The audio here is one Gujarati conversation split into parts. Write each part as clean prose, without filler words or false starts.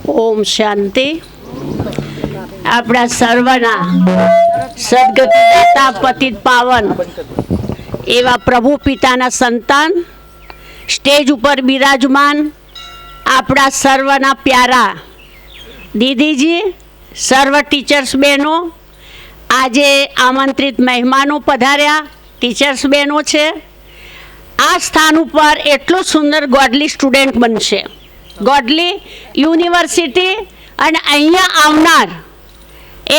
ઓમ શાંતિ. આપણા સર્વના સદગતિદાતા પતિત પાવન એવા પ્રભુ પિતાના સંતાન સ્ટેજ ઉપર બિરાજમાન આપણા સર્વના પ્યારા દીદીજી, સર્વ ટીચર્સ બહેનો, આજે આમંત્રિત મહેમાનો પધાર્યા ટીચર્સ બહેનો છે. આ સ્થાન ઉપર એટલું સુંદર ગોડલી સ્ટુડન્ટ બનશે, ગોડલી યુનિવર્સિટી. અને અહીંયા આવનાર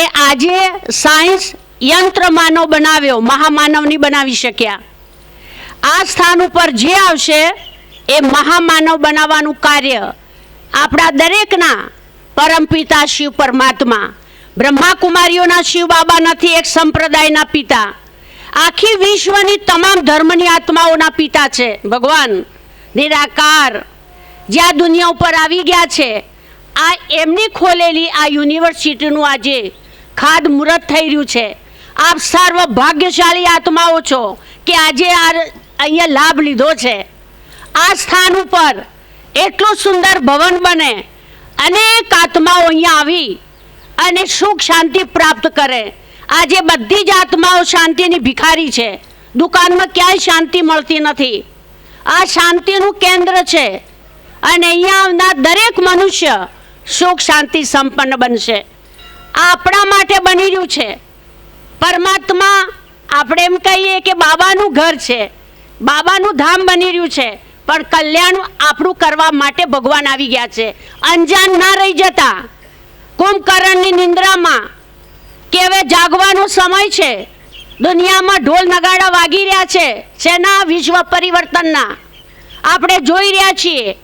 એ આજે સાયન્સ યંત્ર માનવ બનાવ્યો, મહામાનવની બનાવી શક્યા. આ સ્થાન ઉપર જે આવશે એ મહામાનવ બનાવવાનું કાર્ય આપણા દરેકના પરમપિતા શિવ પરમાત્મા, બ્રહ્માકુમારીઓના શિવ બાબા નથી, એક સંપ્રદાયના પિતા, આખી વિશ્વની તમામ ધર્મની આત્માઓના પિતા છે ભગવાન નિરાકાર, જે આ દુનિયા ઉપર આવી ગયા છે. આ એમની ખોલેલી આ યુનિવર્સિટીનું આજે ખાતમુહૂર્ત થઈ રહ્યું છે. આપ સર્વ ભાગ્યશાળી આત્માઓ છો કે આજે અહીંયા લાભ લીધો છે. આ સ્થાન ઉપર એટલું સુંદર ભવન બને, અનેક આત્માઓ અહીંયા આવી અને સુખ શાંતિ પ્રાપ્ત કરે. આજે બધી જ આત્માઓ શાંતિની ભિખારી છે. દુકાનમાં ક્યાંય શાંતિ મળતી નથી. આ શાંતિનું કેન્દ્ર છે અને અહીંયા આવનાર દરેક મનુષ્ય સુખ શાંતિ સંપન્ન બનશે. આ આપણા માટે બની રહ્યું છે. પરમાત્મા, આપણે એમ કહીએ કે બાબાનું ઘર છે, બાબાનું ધામ બની રહ્યું છે, પણ કલ્યાણ આપણું કરવા માટે ભગવાન આવી ગયા છે. અંજાન ના રહી જતા કુંભકર્ણની નિંદ્રામાં કે હવે જાગવાનો સમય છે. દુનિયામાં ઢોલ નગાડા વાગી રહ્યા છે શેના? વિશ્વ પરિવર્તનના. આપણે જોઈ રહ્યા છીએ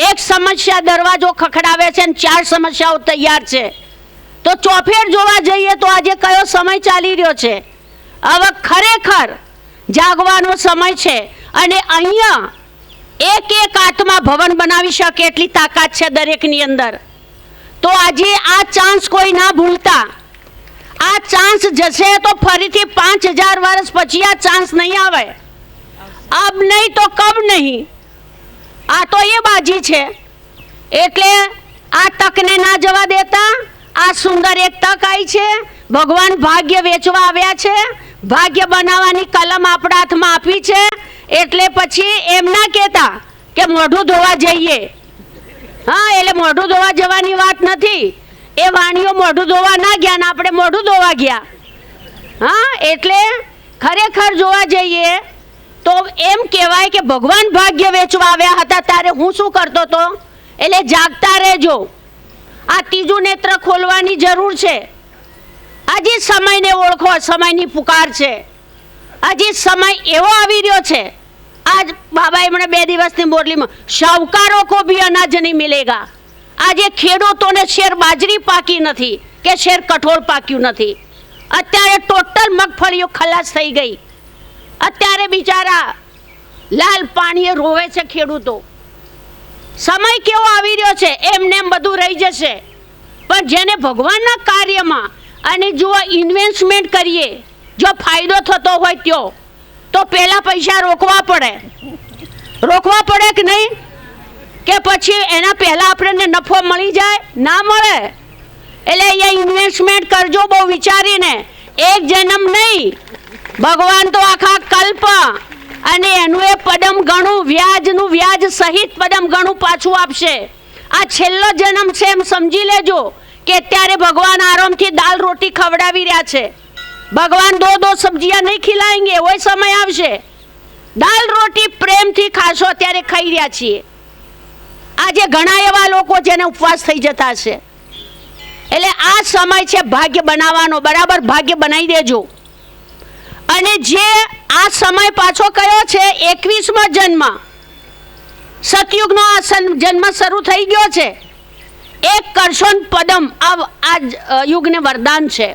એક સમસ્યા દરવાજો ખખડાવે છે અને 4 સમસ્યાઓ તૈયાર છે. તો ચોફેર જોવા જઈએ તો આજે કયો સમય ચાલી રહ્યો છે? હવે ખરેખર જાગવાનો સમય છે અને અહીંયા એક એક આત્મા ભવન બનાવી શકે એટલી તાકાત છે દરેકની અંદર. તો આજે આ ચાન્સ કોઈ ના ભૂલતા. આ ચાન્સ જશે તો ફરીથી 5000 વર્ષ પછી આ ચાન્સ નહીં આવે. અબ નહીં તો કબ નહીં. આ તો એ બાજી છે. એટલે આ તકને ના જવા દેતા. આ સુંદર એક તક આવી છે. ભગવાન ભાગ્ય વેચવા આવ્યા છે, ભાગ્ય બનાવવાની કલમ આપણા હાથમાં આપી છે. એટલે પછી એમ ના કહેતા કે મોઢું ધોવા જઈએ. હા, એટલે મોઢું ધોવા જવાની વાત નથી. એ વાણીઓ મોઢું ધોવા ના ગયા ને આપણે મોઢું ધોવા ગયા. હા, એટલે ખરેખર જોવા જઈએ તો એમ કહેવાય કે ભગવાન ભાગ્ય વેચવા આવ્યા હતા ત્યારે હું શું કરતો હતો? એટલે જાગતા રહેજો. આ ત્રીજું નેત્ર ખોલવાની જરૂર છે. હજી સમયને ઓળખો, સમયની પુકાર છે. હજી સમય એવો આવી રહ્યો છે. આજ બાબા એમણે 2 દિવસની બોરલીમાં શાહુકારો કો ભી અનાજ નહીં મિલેગા. આજે ખેડૂતોને શેર બાજરી પાકી નથી કે શેર કઠોળ પાક્યું નથી. અત્યારે ટોટલ મગફળીઓ ખલાસ થઈ ગઈ. અત્યારે બિચારા લાલ પાણીએ રોવે છે ખેડૂતો. સમય કેવો આવી રહ્યો છે? એમને એમ બધું રહી જશે. પણ જેને ભગવાનના કાર્યમાં અને જો ઇન્વેસ્ટમેન્ટ કરીએ, જો ફાયદો થતો હોય ત્યો તો પહેલા પૈસા રોકવા પડે કે નહીં? કે પછી એના પહેલા આપણને નફો મળી જાય? ના મળે. એટલે અહીંયા ઇન્વેસ્ટમેન્ટ કરજો બહુ વિચારીને. એક જન્મ નહીં, ભગવાન તો આખા કલ્પ અને એનું એ પદમ ગણું વ્યાજનું વ્યાજ સહિત પદમ ગણું પાછું આપશે. આ છેલ્લો જન્મ છે એમ સમજી લેજો કે અત્યારે ભગવાન આરામથી દાલ રોટી ખવડાવી રહ્યા છે. ભગવાન દો સબ્જીયા નહીં ખિલાएंगे. वो સમય આવશે દાલ રોટી પ્રેમથી ખાશો ત્યારે ખાઈ રહ્યા છીએ. આજે ઘણા એવા લોકો જેને ઉપવાસ થઈ જતા છે. એટલે આ સમય છે ભાગ્ય બનાવવાનો. બરાબર ભાગ્ય બનાવી દેજો. અને જે આ સમય પાછો કયો છે? 21મો જન્મ. સતયુગનો આ જન્મ શરૂ થઈ ગયો છે. એક કરશો પદમ આ યુગને વરદાન છે.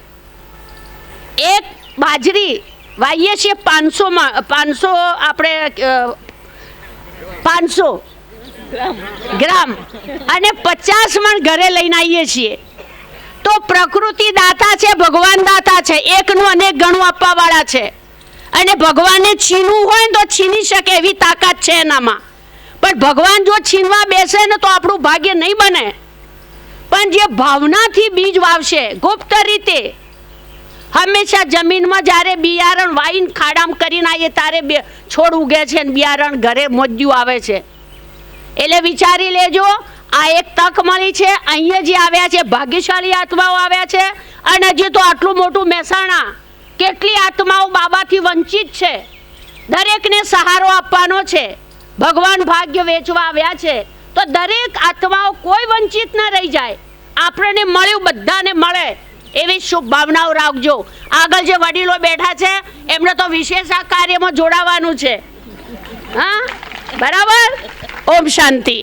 એક બાજરી વાઈએ છીએ 500 આપણે 500 ગ્રામ અને 50 મણ ઘરે લઈને આવીએ છીએ. તો પ્રકૃતિ દાતા છે, ભગવાન દાતા છે. એકનું અનેક ગણું આપવા વાળા છે. અને ભગવાનને છીનવું હોય તો છીની શકે એવી તાકાત છે એનામાં. પણ ભગવાન જો છીનવા બેસે ને તો આપણું ભાગ્ય નહીં બને. પણ જે ભાવનાથી બીજ વાવશે ગુપ્ત રીતે, હંમેશા જમીનમાં જ્યારે બિયારણ વાઈને ખાડામાં કરીને આવીએ ત્યારે છોડ ઉગે છે ને બિયારણ ઘરે મોજ્યું આવે છે. એટલે વિચારી લેજો, આ એક તક મળી છે. અહીંયા જે આવ્યા છે ભાગ્યશાળી આત્માઓ આવ્યા છે. અને હજી તો આટલું મોટું મહેસાણા, કેટલી આત્માઓ બાબાથી વંચિત છે. દરેકને સહારો આપવાનો છે. ભગવાન ભાગ્ય વેચવા આવ્યા છે. તો દરેક આત્માઓ કોઈ વંચિત ન રહી જાય. આપણને મળ્યું બધાને મળે એવી શુભ ભાવનાઓ રાખજો. આગળ જે વડીલો બેઠા છે એમને તો વિશેષ આ કાર્યમાં જોડાવાનું છે. હા, બરાબર. ઓમ શાંતિ.